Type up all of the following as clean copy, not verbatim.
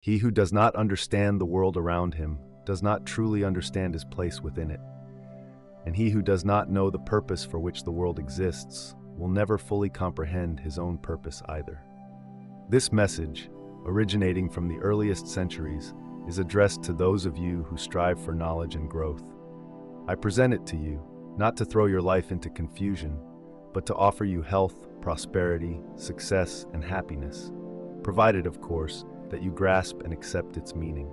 He who does not understand the world around him does not truly understand his place within it. And he who does not know the purpose for which the world exists will never fully comprehend his own purpose either. This message, originating from the earliest centuries, is addressed to those of you who strive for knowledge and growth. I present it to you, not to throw your life into confusion, but to offer you health, prosperity, success, and happiness, provided, of course, that you grasp and accept its meaning.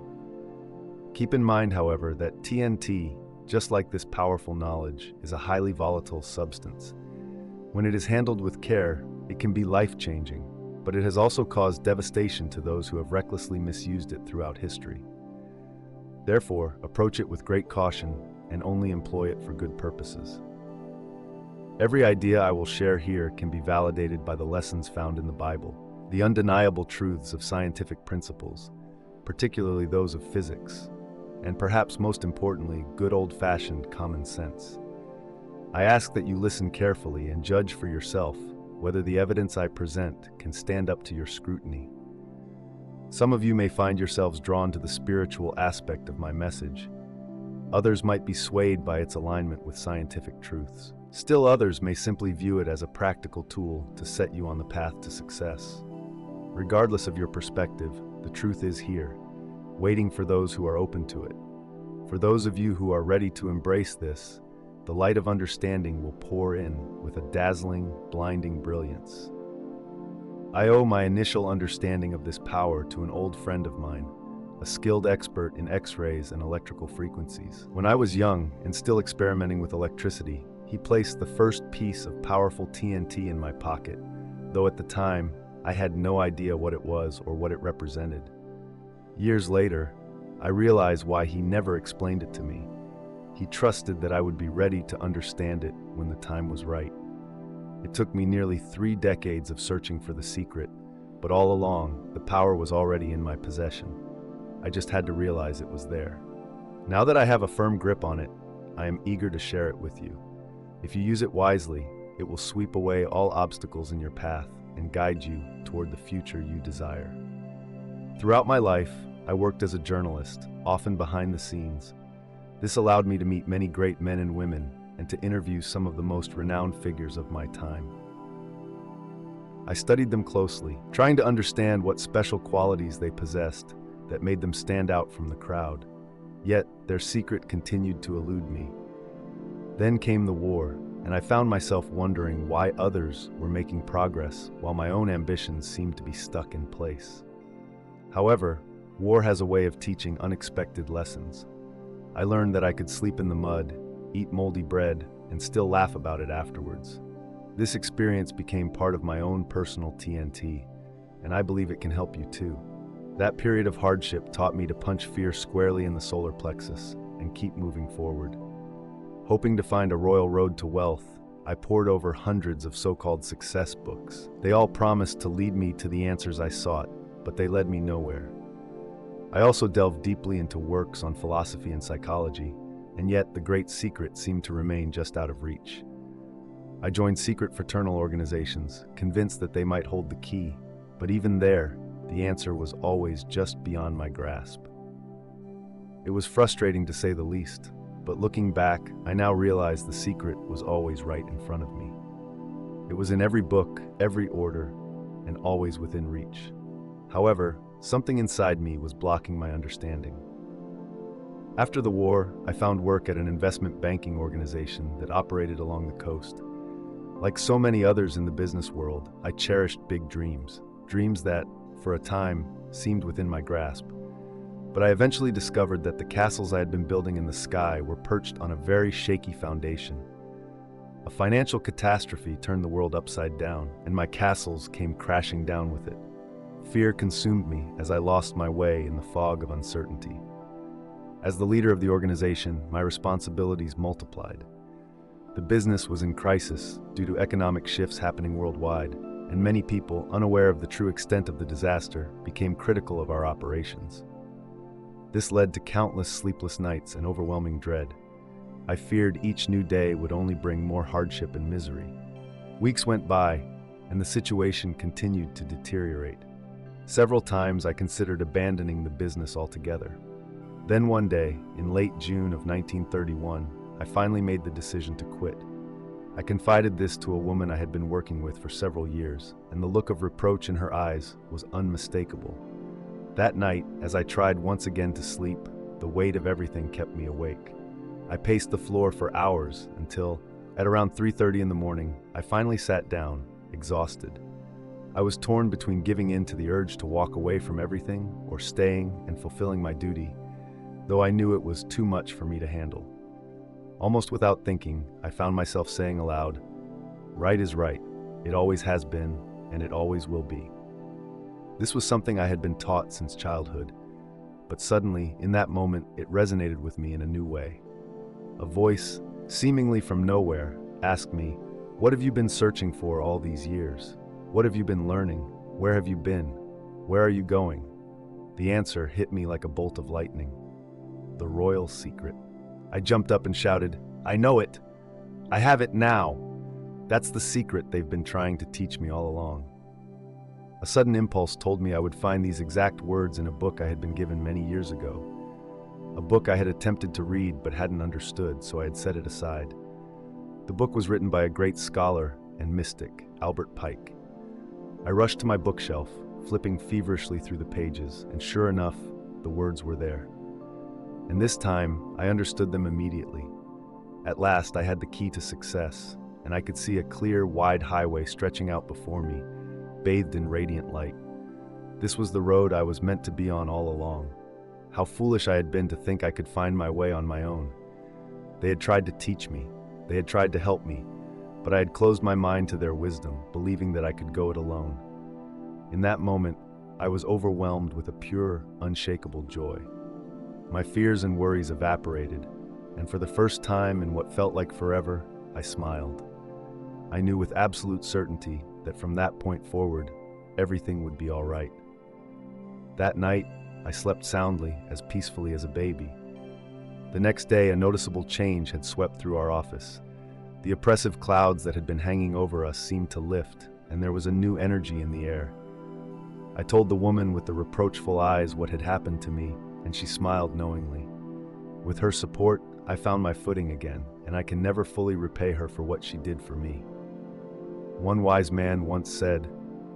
Keep in mind, however, that TNT, just like this powerful knowledge, is a highly volatile substance. When it is handled with care, it can be life-changing, but it has also caused devastation to those who have recklessly misused it throughout history. Therefore, approach it with great caution and only employ it for good purposes. Every idea I will share here can be validated by the lessons found in the Bible, the undeniable truths of scientific principles, particularly those of physics, and perhaps most importantly, good old-fashioned common sense. I ask that you listen carefully and judge for yourself whether the evidence I present can stand up to your scrutiny. Some of you may find yourselves drawn to the spiritual aspect of my message. Others might be swayed by its alignment with scientific truths. Still others may simply view it as a practical tool to set you on the path to success. Regardless of your perspective, the truth is here, waiting for those who are open to it. For those of you who are ready to embrace this, the light of understanding will pour in with a dazzling, blinding brilliance. I owe my initial understanding of this power to an old friend of mine, a skilled expert in X-rays and electrical frequencies. When I was young and still experimenting with electricity, he placed the first piece of powerful TNT in my pocket, though at the time, I had no idea what it was or what it represented. Years later, I realized why he never explained it to me. He trusted that I would be ready to understand it when the time was right. It took me nearly 3 decades of searching for the secret, but all along, the power was already in my possession. I just had to realize it was there. Now that I have a firm grip on it, I am eager to share it with you. If you use it wisely, it will sweep away all obstacles in your path and guide you toward the future you desire. Throughout my life, I worked as a journalist, often behind the scenes. This allowed me to meet many great men and women and to interview some of the most renowned figures of my time. I studied them closely, trying to understand what special qualities they possessed that made them stand out from the crowd. Yet, their secret continued to elude me. Then came the war, and I found myself wondering why others were making progress while my own ambitions seemed to be stuck in place. However, war has a way of teaching unexpected lessons. I learned that I could sleep in the mud, eat moldy bread, and still laugh about it afterwards. This experience became part of my own personal TNT, and I believe it can help you too. That period of hardship taught me to punch fear squarely in the solar plexus and keep moving forward. Hoping to find a royal road to wealth, I pored over hundreds of so-called success books. They all promised to lead me to the answers I sought, but they led me nowhere. I also delved deeply into works on philosophy and psychology, and yet the great secret seemed to remain just out of reach. I joined secret fraternal organizations, convinced that they might hold the key, but even there, the answer was always just beyond my grasp. It was frustrating to say the least, but looking back, I now realize the secret was always right in front of me. It was in every book, every order, and always within reach. However, something inside me was blocking my understanding. After the war, I found work at an investment banking organization that operated along the coast. Like so many others in the business world, I cherished big dreams, dreams that, for a time, seemed within my grasp. But I eventually discovered that the castles I had been building in the sky were perched on a very shaky foundation. A financial catastrophe turned the world upside down, and my castles came crashing down with it. Fear consumed me as I lost my way in the fog of uncertainty. As the leader of the organization, my responsibilities multiplied. The business was in crisis due to economic shifts happening worldwide, and many people, unaware of the true extent of the disaster, became critical of our operations. This led to countless sleepless nights and overwhelming dread. I feared each new day would only bring more hardship and misery. Weeks went by, and the situation continued to deteriorate. Several times I considered abandoning the business altogether. Then one day, in late June of 1931, I finally made the decision to quit. I confided this to a woman I had been working with for several years, and the look of reproach in her eyes was unmistakable. That night, as I tried once again to sleep, the weight of everything kept me awake. I paced the floor for hours until, at around 3:30 in the morning, I finally sat down, exhausted. I was torn between giving in to the urge to walk away from everything or staying and fulfilling my duty, though I knew it was too much for me to handle. Almost without thinking, I found myself saying aloud, "Right is right. It always has been, and it always will be." This was something I had been taught since childhood, but suddenly, in that moment, it resonated with me in a new way. A voice, seemingly from nowhere, asked me, "What have you been searching for all these years? What have you been learning? Where have you been? Where are you going?" The answer hit me like a bolt of lightning. The royal secret. I jumped up and shouted, "I know it! I have it now! That's the secret they've been trying to teach me all along." A sudden impulse told me I would find these exact words in a book I had been given many years ago. A book I had attempted to read but hadn't understood, so I had set it aside. The book was written by a great scholar and mystic, Albert Pike. I rushed to my bookshelf, flipping feverishly through the pages, and sure enough, the words were there. And this time, I understood them immediately. At last, I had the key to success, and I could see a clear, wide highway stretching out before me, bathed in radiant light. This was the road I was meant to be on all along. How foolish I had been to think I could find my way on my own. They had tried to teach me. They had tried to help me, but I had closed my mind to their wisdom, believing that I could go it alone. In that moment, I was overwhelmed with a pure, unshakable joy. My fears and worries evaporated, and for the first time in what felt like forever, I smiled. I knew with absolute certainty that from that point forward, everything would be all right. That night, I slept soundly, as peacefully as a baby. The next day, a noticeable change had swept through our office. The oppressive clouds that had been hanging over us seemed to lift, and there was a new energy in the air. I told the woman with the reproachful eyes what had happened to me, and she smiled knowingly. With her support, I found my footing again, and I can never fully repay her for what she did for me. One wise man once said,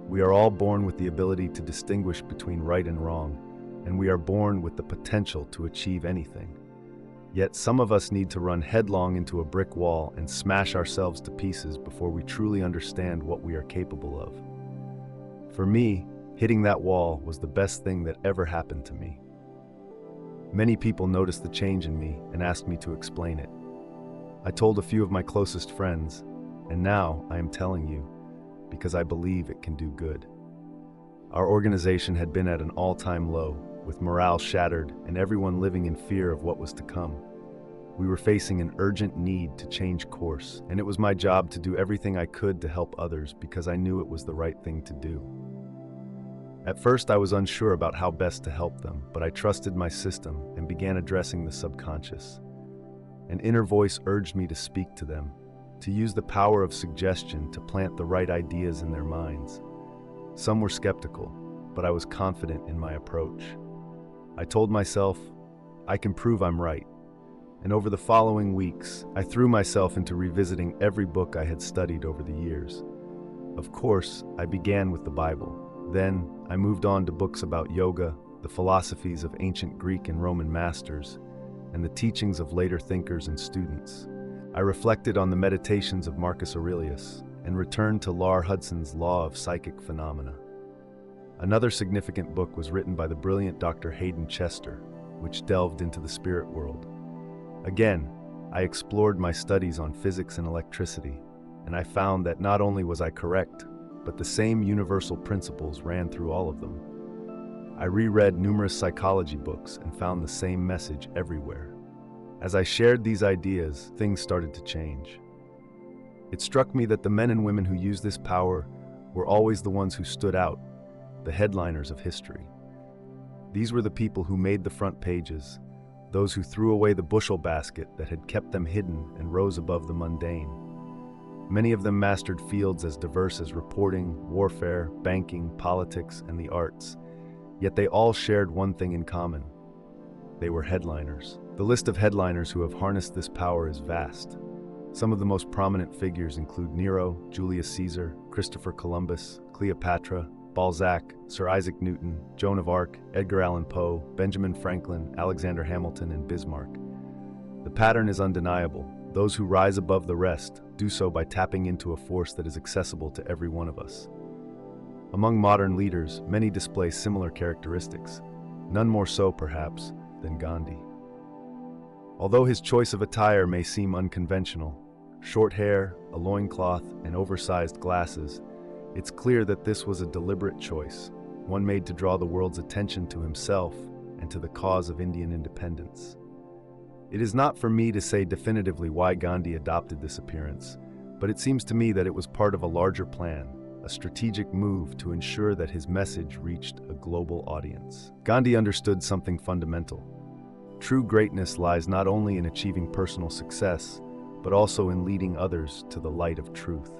"We are all born with the ability to distinguish between right and wrong, and we are born with the potential to achieve anything. Yet some of us need to run headlong into a brick wall and smash ourselves to pieces before we truly understand what we are capable of." For me, hitting that wall was the best thing that ever happened to me. Many people noticed the change in me and asked me to explain it. I told a few of my closest friends, and now I am telling you, because I believe it can do good. Our organization had been at an all-time low, with morale shattered and everyone living in fear of what was to come. We were facing an urgent need to change course, and it was my job to do everything I could to help others because I knew it was the right thing to do. At first, I was unsure about how best to help them, but I trusted my system and began addressing the subconscious. An inner voice urged me to speak to them, to use the power of suggestion to plant the right ideas in their minds. Some were skeptical, but I was confident in my approach. I told myself, I can prove I'm right. And over the following weeks, I threw myself into revisiting every book I had studied over the years. Of course, I began with the Bible. Then, I moved on to books about yoga, the philosophies of ancient Greek and Roman masters, and the teachings of later thinkers and students. I reflected on the meditations of Marcus Aurelius and returned to Lar Hudson's Law of Psychic Phenomena. Another significant book was written by the brilliant Dr. Hayden Chester, which delved into the spirit world. Again, I explored my studies on physics and electricity, and I found that not only was I correct, but the same universal principles ran through all of them. I reread numerous psychology books and found the same message everywhere. As I shared these ideas, things started to change. It struck me that the men and women who used this power were always the ones who stood out, the headliners of history. These were the people who made the front pages, those who threw away the bushel basket that had kept them hidden and rose above the mundane. Many of them mastered fields as diverse as reporting, warfare, banking, politics, and the arts, Yet they all shared one thing in common. They were headliners. The list of headliners who have harnessed this power is vast. Some of the most prominent figures include Nero, Julius Caesar, Christopher Columbus, Cleopatra, Balzac, Sir Isaac Newton, Joan of Arc, Edgar Allan Poe, Benjamin Franklin, Alexander Hamilton, and Bismarck. The pattern is undeniable. Those who rise above the rest do so by tapping into a force that is accessible to every one of us. Among modern leaders, many display similar characteristics, none more so, perhaps, than Gandhi. Although his choice of attire may seem unconventional, short hair, a loincloth, and oversized glasses, it's clear that this was a deliberate choice, one made to draw the world's attention to himself and to the cause of Indian independence. It is not for me to say definitively why Gandhi adopted this appearance, but it seems to me that it was part of a larger plan, a strategic move to ensure that his message reached a global audience. Gandhi understood something fundamental. True greatness lies not only in achieving personal success, but also in leading others to the light of truth.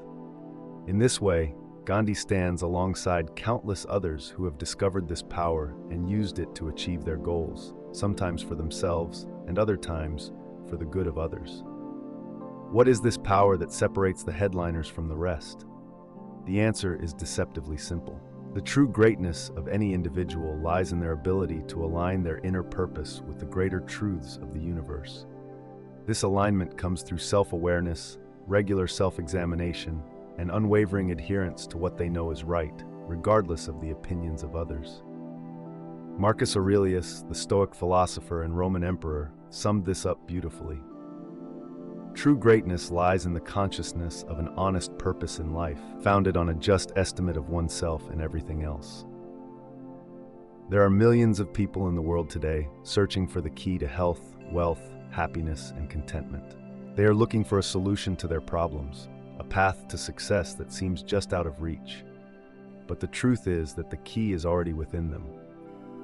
In this way, Gandhi stands alongside countless others who have discovered this power and used it to achieve their goals, sometimes for themselves and other times for the good of others. What is this power that separates the headliners from the rest? The answer is deceptively simple. The true greatness of any individual lies in their ability to align their inner purpose with the greater truths of the universe. This alignment comes through self-awareness, regular self-examination, and unwavering adherence to what they know is right, regardless of the opinions of others. Marcus Aurelius, the Stoic philosopher and Roman emperor, summed this up beautifully. True greatness lies in the consciousness of an honest purpose in life, founded on a just estimate of oneself and everything else. There are millions of people in the world today searching for the key to health, wealth, happiness, and contentment. They are looking for a solution to their problems, a path to success that seems just out of reach. But the truth is that the key is already within them.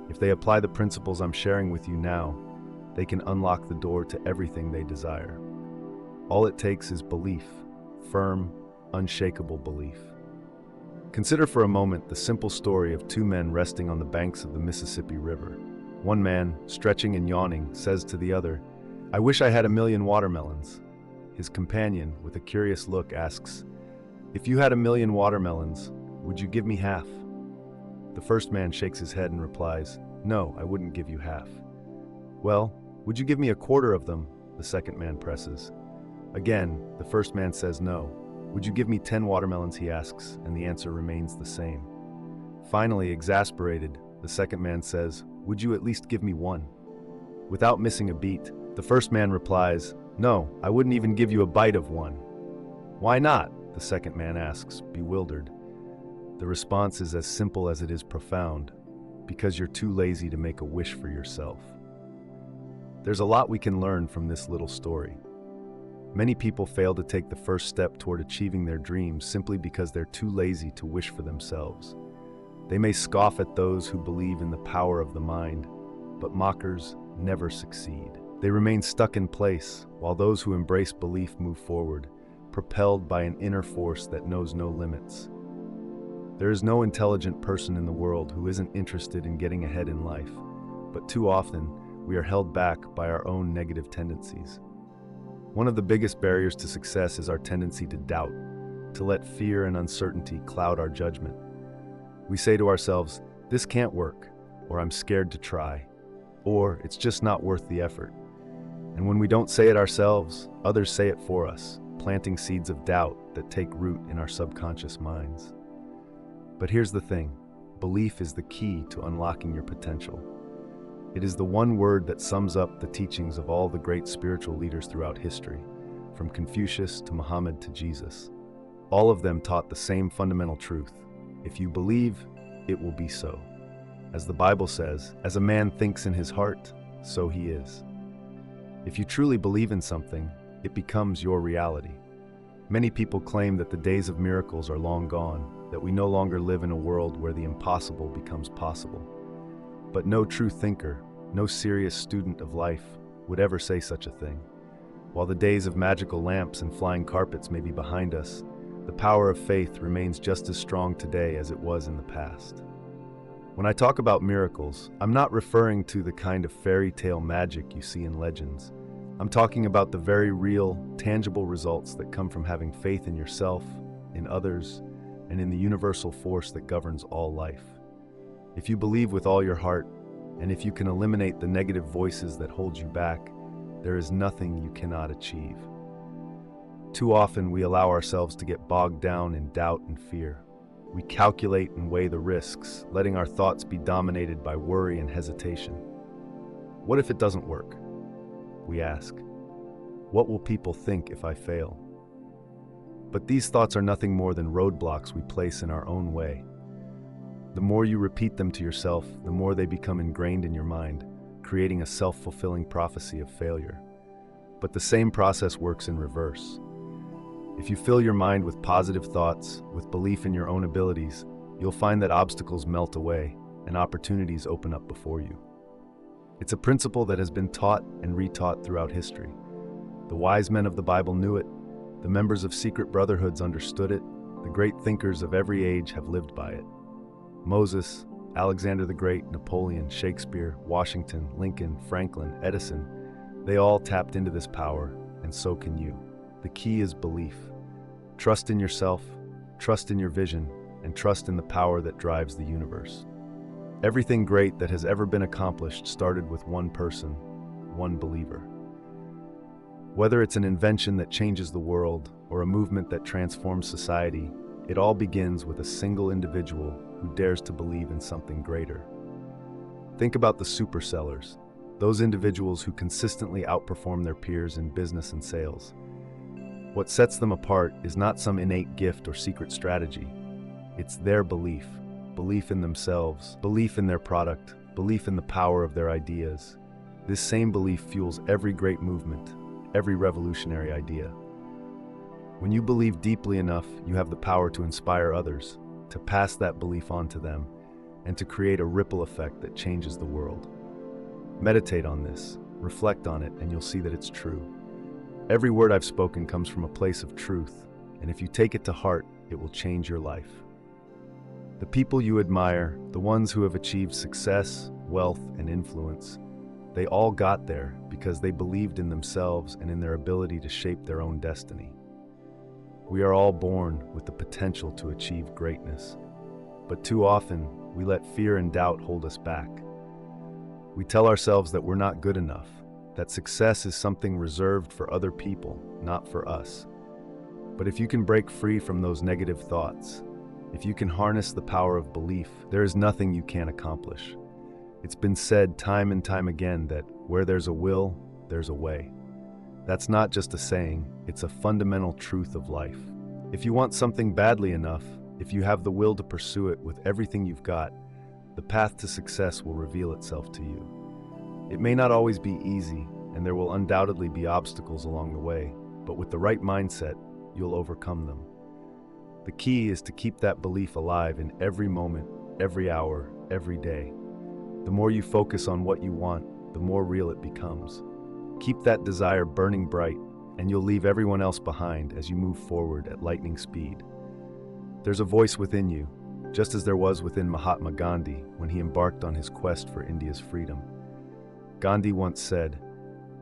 If they apply the principles I'm sharing with you now, they can unlock the door to everything they desire. All it takes is belief, firm, unshakable belief. Consider for a moment the simple story of two men resting on the banks of the Mississippi River. One man, stretching and yawning, says to the other, "I wish I had 1,000,000 watermelons." His companion, with a curious look, asks, "If you had 1,000,000 watermelons, would you give me half?" The first man shakes his head and replies, "No, I wouldn't give you half." "Well, would you give me a quarter of them?" the second man presses. Again, the first man says no. "Would you give me 10 watermelons?" he asks, and the answer remains the same. Finally, exasperated, the second man says, "Would you at least give me one?" Without missing a beat, the first man replies, "No, I wouldn't even give you a bite of one." "Why not?" the second man asks, bewildered. The response is as simple as it is profound: because you're too lazy to make a wish for yourself. There's a lot we can learn from this little story. Many people fail to take the first step toward achieving their dreams simply because they're too lazy to wish for themselves. They may scoff at those who believe in the power of the mind, but mockers never succeed. They remain stuck in place, while those who embrace belief move forward, propelled by an inner force that knows no limits. There is no intelligent person in the world who isn't interested in getting ahead in life, but too often we are held back by our own negative tendencies. One of the biggest barriers to success is our tendency to doubt, to let fear and uncertainty cloud our judgment. We say to ourselves, "This can't work," or "I'm scared to try," or "It's just not worth the effort." And when we don't say it ourselves, others say it for us, planting seeds of doubt that take root in our subconscious minds. But here's the thing: belief is the key to unlocking your potential. It is the one word that sums up the teachings of all the great spiritual leaders throughout history, from Confucius to Muhammad to Jesus. All of them taught the same fundamental truth: if you believe, it will be so. As the Bible says, as a man thinks in his heart, so he is. If you truly believe in something, it becomes your reality. Many people claim that the days of miracles are long gone, that we no longer live in a world where the impossible becomes possible. But no true thinker, no serious student of life would ever say such a thing. While the days of magical lamps and flying carpets may be behind us, the power of faith remains just as strong today as it was in the past. When I talk about miracles, I'm not referring to the kind of fairy tale magic you see in legends. I'm talking about the very real, tangible results that come from having faith in yourself, in others, and in the universal force that governs all life. If you believe with all your heart, and if you can eliminate the negative voices that hold you back, there is nothing you cannot achieve. Too often we allow ourselves to get bogged down in doubt and fear. We calculate and weigh the risks, letting our thoughts be dominated by worry and hesitation. What if it doesn't work? We ask. What will people think if I fail? But these thoughts are nothing more than roadblocks we place in our own way. The more you repeat them to yourself, the more they become ingrained in your mind, creating a self-fulfilling prophecy of failure. But the same process works in reverse. If you fill your mind with positive thoughts, with belief in your own abilities, you'll find that obstacles melt away and opportunities open up before you. It's a principle that has been taught and retaught throughout history. The wise men of the Bible knew it, the members of secret brotherhoods understood it, the great thinkers of every age have lived by it. Moses, Alexander the Great, Napoleon, Shakespeare, Washington, Lincoln, Franklin, Edison, they all tapped into this power, and so can you. The key is belief. Trust in yourself, trust in your vision, and trust in the power that drives the universe. Everything great that has ever been accomplished started with one person, one believer. Whether it's an invention that changes the world or a movement that transforms society, it all begins with a single individual who dares to believe in something greater. Think about the supersellers, those individuals who consistently outperform their peers in business and sales. What sets them apart is not some innate gift or secret strategy. It's their belief. Belief in themselves, belief in their product, belief in the power of their ideas. This same belief fuels every great movement, every revolutionary idea. When you believe deeply enough, you have the power to inspire others, to pass that belief on to them, and to create a ripple effect that changes the world. Meditate on this, reflect on it, and you'll see that it's true. Every word I've spoken comes from a place of truth, and if you take it to heart, it will change your life. The people you admire, the ones who have achieved success, wealth, and influence, they all got there because they believed in themselves and in their ability to shape their own destiny. We are all born with the potential to achieve greatness, but too often we let fear and doubt hold us back. We tell ourselves that we're not good enough, that success is something reserved for other people, not for us. But if you can break free from those negative thoughts, if you can harness the power of belief, there is nothing you can't accomplish. It's been said time and time again that where there's a will, there's a way. That's not just a saying, it's a fundamental truth of life. If you want something badly enough, if you have the will to pursue it with everything you've got, the path to success will reveal itself to you. It may not always be easy, and there will undoubtedly be obstacles along the way, but with the right mindset, you'll overcome them. The key is to keep that belief alive in every moment, every hour, every day. The more you focus on what you want, the more real it becomes. Keep that desire burning bright, and you'll leave everyone else behind as you move forward at lightning speed. There's a voice within you, just as there was within Mahatma Gandhi when he embarked on his quest for India's freedom. Gandhi once said,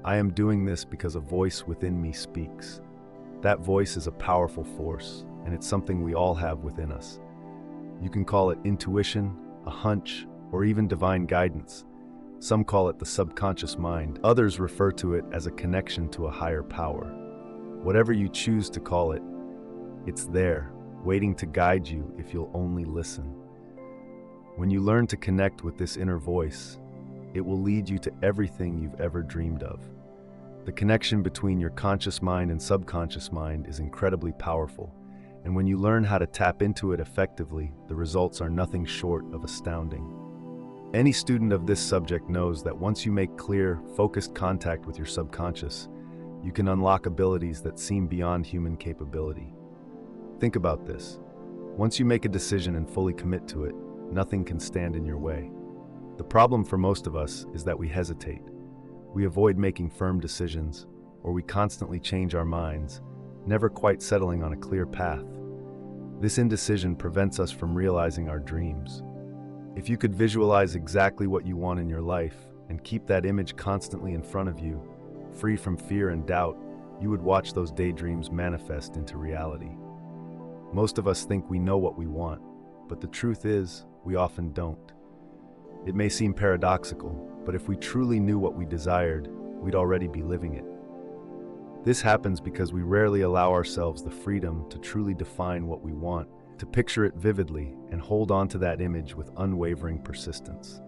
"I am doing this because a voice within me speaks." That voice is a powerful force, and it's something we all have within us. You can call it intuition, a hunch, or even divine guidance. Some call it the subconscious mind. Others refer to it as a connection to a higher power. Whatever you choose to call it, it's there, waiting to guide you if you'll only listen. When you learn to connect with this inner voice, it will lead you to everything you've ever dreamed of. The connection between your conscious mind and subconscious mind is incredibly powerful, and when you learn how to tap into it effectively, the results are nothing short of astounding. Any student of this subject knows that once you make clear, focused contact with your subconscious, you can unlock abilities that seem beyond human capability. Think about this. Once you make a decision and fully commit to it, nothing can stand in your way. The problem for most of us is that we hesitate. We avoid making firm decisions, or we constantly change our minds, never quite settling on a clear path. This indecision prevents us from realizing our dreams. If you could visualize exactly what you want in your life and keep that image constantly in front of you, free from fear and doubt, you would watch those daydreams manifest into reality. Most of us think we know what we want, but the truth is, we often don't. It may seem paradoxical, but if we truly knew what we desired, we'd already be living it. This happens because we rarely allow ourselves the freedom to truly define what we want, to picture it vividly and hold on to that image with unwavering persistence.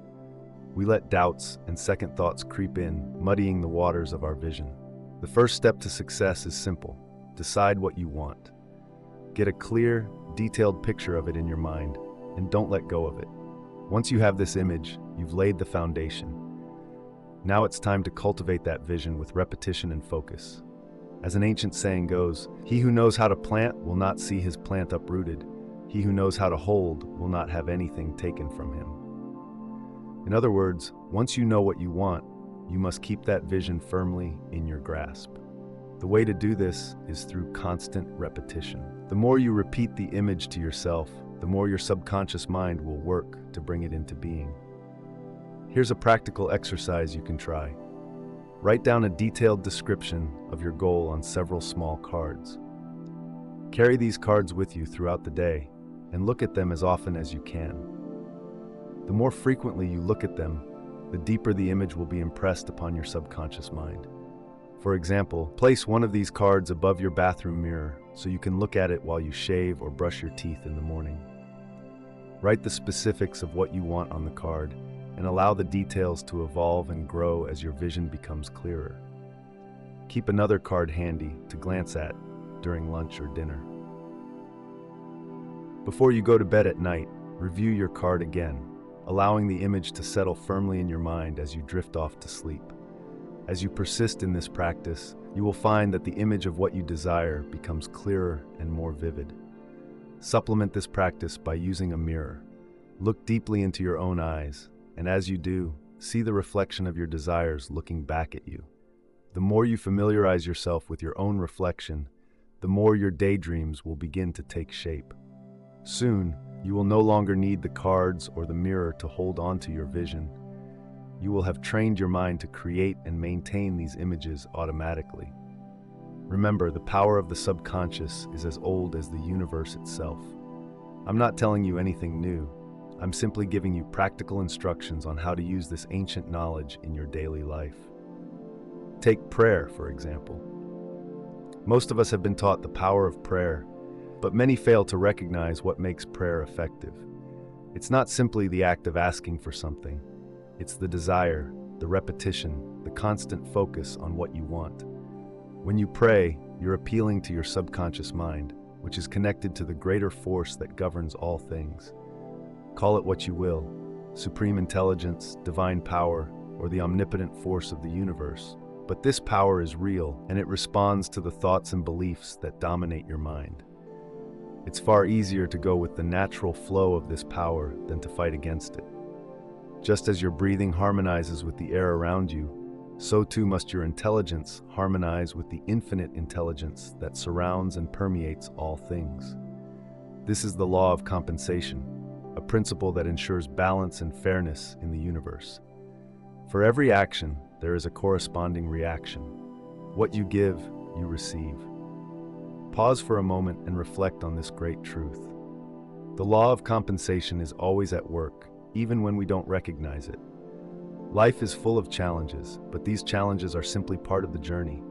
We let doubts and second thoughts creep in, muddying the waters of our vision. The first step to success is simple. Decide what you want. Get a clear, detailed picture of it in your mind, and don't let go of it. Once you have this image, you've laid the foundation. Now it's time to cultivate that vision with repetition and focus. As an ancient saying goes, he who knows how to plant will not see his plant uprooted. He who knows how to hold will not have anything taken from him. In other words, once you know what you want, you must keep that vision firmly in your grasp. The way to do this is through constant repetition. The more you repeat the image to yourself, the more your subconscious mind will work to bring it into being. Here's a practical exercise you can try. Write down a detailed description of your goal on several small cards. Carry these cards with you throughout the day and look at them as often as you can. The more frequently you look at them, the deeper the image will be impressed upon your subconscious mind. For example, place one of these cards above your bathroom mirror so you can look at it while you shave or brush your teeth in the morning. Write the specifics of what you want on the card and allow the details to evolve and grow as your vision becomes clearer. Keep another card handy to glance at during lunch or dinner. Before you go to bed at night, review your card again, allowing the image to settle firmly in your mind as you drift off to sleep. As you persist in this practice, you will find that the image of what you desire becomes clearer and more vivid. Supplement this practice by using a mirror. Look deeply into your own eyes, and as you do, see the reflection of your desires looking back at you. The more you familiarize yourself with your own reflection, the more your daydreams will begin to take shape. Soon, you will no longer need the cards or the mirror to hold on to your vision. You will have trained your mind to create and maintain these images automatically. Remember, the power of the subconscious is as old as the universe itself. I'm not telling you anything new. I'm simply giving you practical instructions on how to use this ancient knowledge in your daily life. Take prayer, for example. Most of us have been taught the power of prayer, but many fail to recognize what makes prayer effective. It's not simply the act of asking for something. It's the desire, the repetition, the constant focus on what you want. When you pray, you're appealing to your subconscious mind, which is connected to the greater force that governs all things. Call it what you will, supreme intelligence, divine power, or the omnipotent force of the universe. But this power is real, and it responds to the thoughts and beliefs that dominate your mind. It's far easier to go with the natural flow of this power than to fight against it. Just as your breathing harmonizes with the air around you, so too must your intelligence harmonize with the infinite intelligence that surrounds and permeates all things. This is the law of compensation, a principle that ensures balance and fairness in the universe. For every action, there is a corresponding reaction. What you give, you receive. Pause for a moment and reflect on this great truth. The law of compensation is always at work, even when we don't recognize it. Life is full of challenges, but these challenges are simply part of the journey.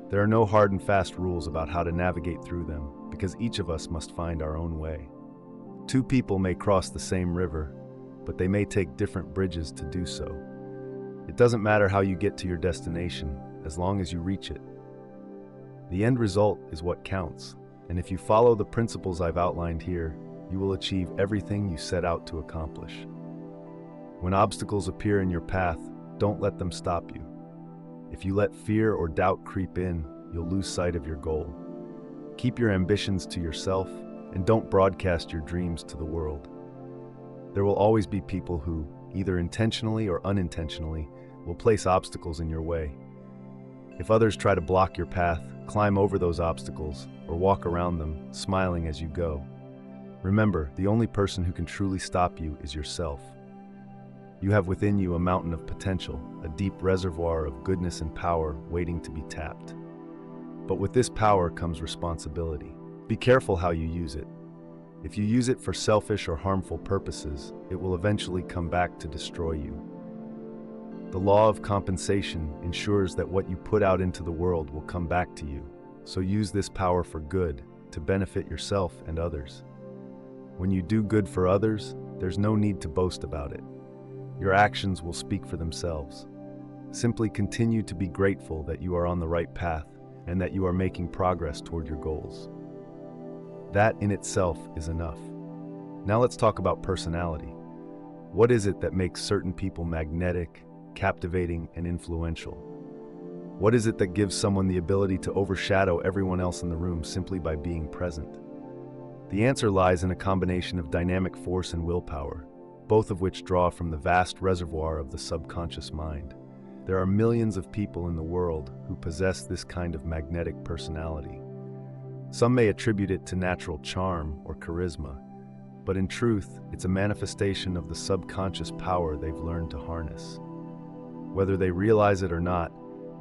There are no hard and fast rules about how to navigate through them, because each of us must find our own way. Two people may cross the same river, but they may take different bridges to do so. It doesn't matter how you get to your destination, as long as you reach it. The end result is what counts, and if you follow the principles I've outlined here, you will achieve everything you set out to accomplish. When obstacles appear in your path, don't let them stop you. If you let fear or doubt creep in, you'll lose sight of your goal. Keep your ambitions to yourself, and don't broadcast your dreams to the world. There will always be people who, either intentionally or unintentionally, will place obstacles in your way. If others try to block your path, climb over those obstacles, or walk around them, smiling as you go. Remember, the only person who can truly stop you is yourself. You have within you a mountain of potential, a deep reservoir of goodness and power waiting to be tapped. But with this power comes responsibility. Be careful how you use it. If you use it for selfish or harmful purposes, it will eventually come back to destroy you. The law of compensation ensures that what you put out into the world will come back to you. So use this power for good, to benefit yourself and others. When you do good for others, there's no need to boast about it. Your actions will speak for themselves. Simply continue to be grateful that you are on the right path and that you are making progress toward your goals. That in itself is enough. Now let's talk about personality. What is it that makes certain people magnetic, captivating, and influential? What is it that gives someone the ability to overshadow everyone else in the room simply by being present? The answer lies in a combination of dynamic force and willpower, both of which draw from the vast reservoir of the subconscious mind. There are millions of people in the world who possess this kind of magnetic personality. Some may attribute it to natural charm or charisma, but in truth, it's a manifestation of the subconscious power they've learned to harness. Whether they realize it or not,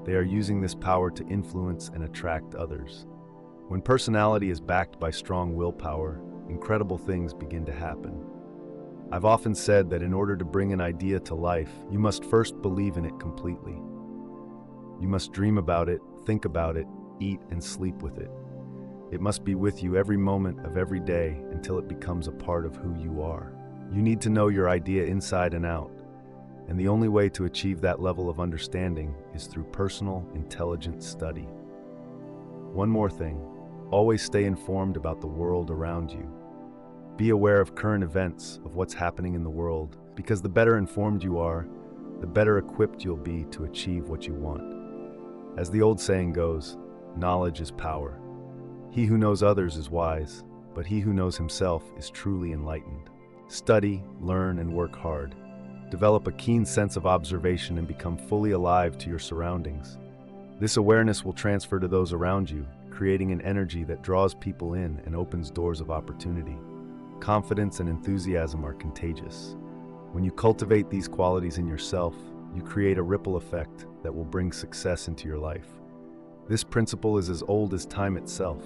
they are using this power to influence and attract others. When personality is backed by strong willpower, incredible things begin to happen. I've often said that in order to bring an idea to life, you must first believe in it completely. You must dream about it, think about it, eat and sleep with it. It must be with you every moment of every day until it becomes a part of who you are. You need to know your idea inside and out, and the only way to achieve that level of understanding is through personal, intelligent study. One more thing, always stay informed about the world around you. Be aware of current events, of what's happening in the world, because the better informed you are, the better equipped you'll be to achieve what you want. As the old saying goes, knowledge is power. He who knows others is wise, but he who knows himself is truly enlightened. Study, learn, and work hard. Develop a keen sense of observation and become fully alive to your surroundings. This awareness will transfer to those around you, creating an energy that draws people in and opens doors of opportunity. Confidence and enthusiasm are contagious. When you cultivate these qualities in yourself, you create a ripple effect that will bring success into your life. This principle is as old as time itself.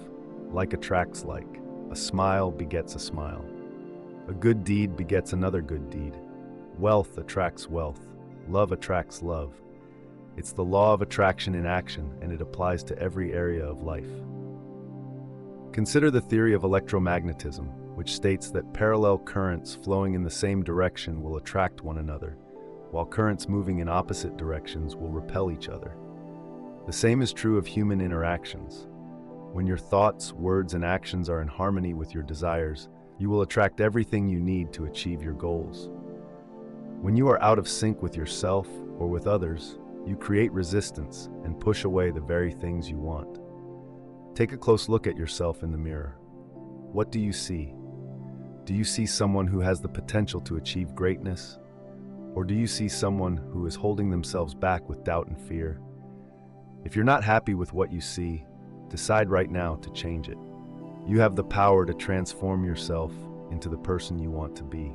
Like attracts like. A smile begets a smile. A good deed begets another good deed. Wealth attracts wealth. Love attracts love. It's the law of attraction in action, and it applies to every area of life. Consider the theory of electromagnetism, which states that parallel currents flowing in the same direction will attract one another, while currents moving in opposite directions will repel each other. The same is true of human interactions. When your thoughts, words, and actions are in harmony with your desires, you will attract everything you need to achieve your goals. When you are out of sync with yourself or with others, you create resistance and push away the very things you want. Take a close look at yourself in the mirror. What do you see? Do you see someone who has the potential to achieve greatness? Or do you see someone who is holding themselves back with doubt and fear? If you're not happy with what you see, decide right now to change it. You have the power to transform yourself into the person you want to be.